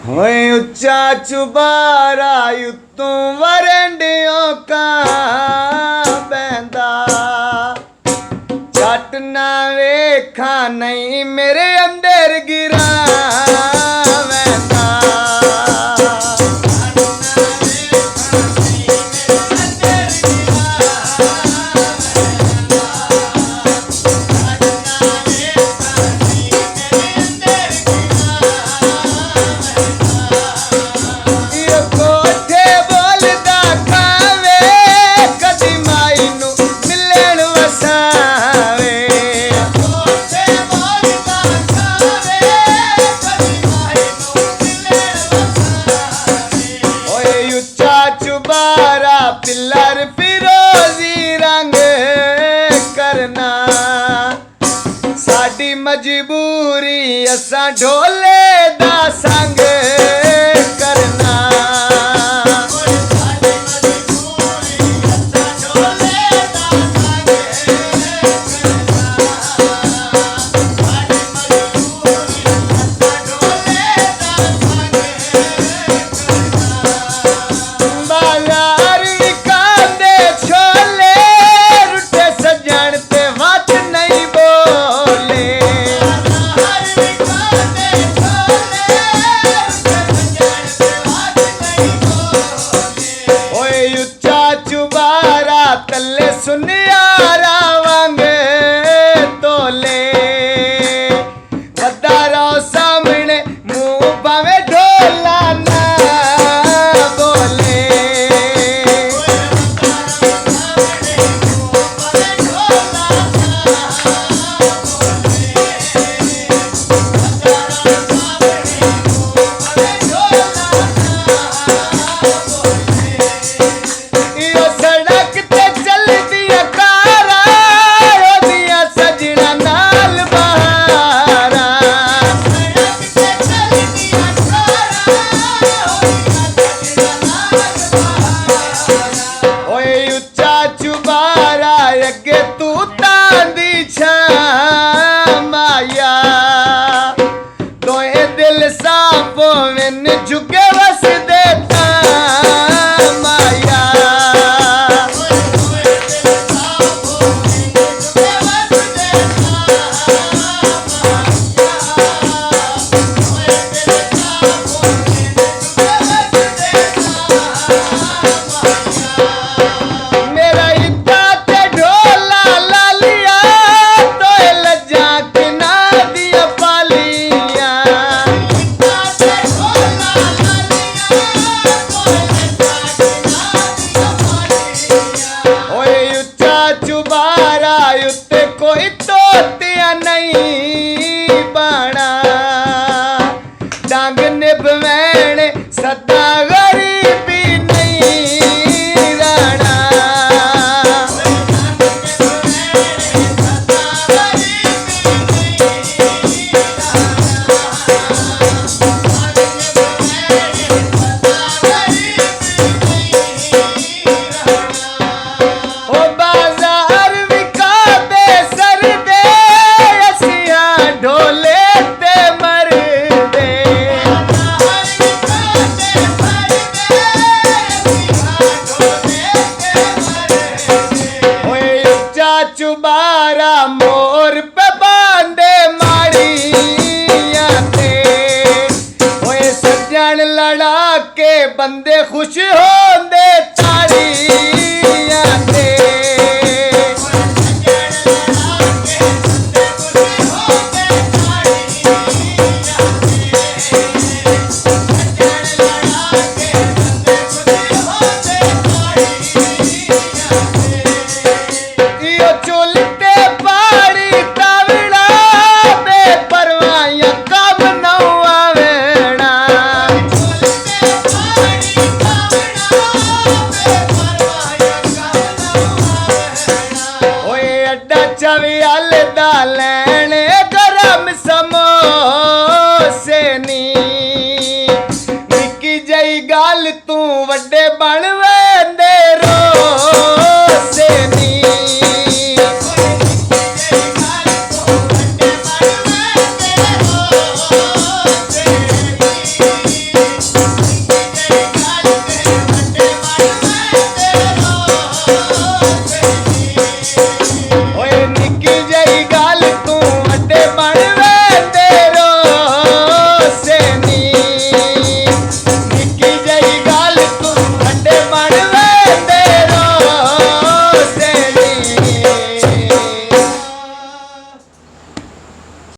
होए उच्चा चुबारा युतों वरंडियों का बैंदा झट ना वेखा नहीं मेरे अंदर गिरा पिलर फिरोजी रंग करना साडी मजबूरी असा ढोले दा संग करना तले सुनियारा वांग तोले वदारो सामने मुंह भावे ढोला ना बोले झुके बस देता माया मेरा इतना ते ढोला लालिया तो लज्जा के ना दिया पालिया चुबारा युते कोई तोतिया नहीं बाणा डांग निभवैण सदा गरीबी नहीं राणा चुबारा मोर पे बांधे माड़िया ते ओए सज्जन लड़ा के बंदे खुश होंदे ताड़िया ते चवियाल दा लैने गरम समोसे नी निक्की जई गल तू वड्डे बन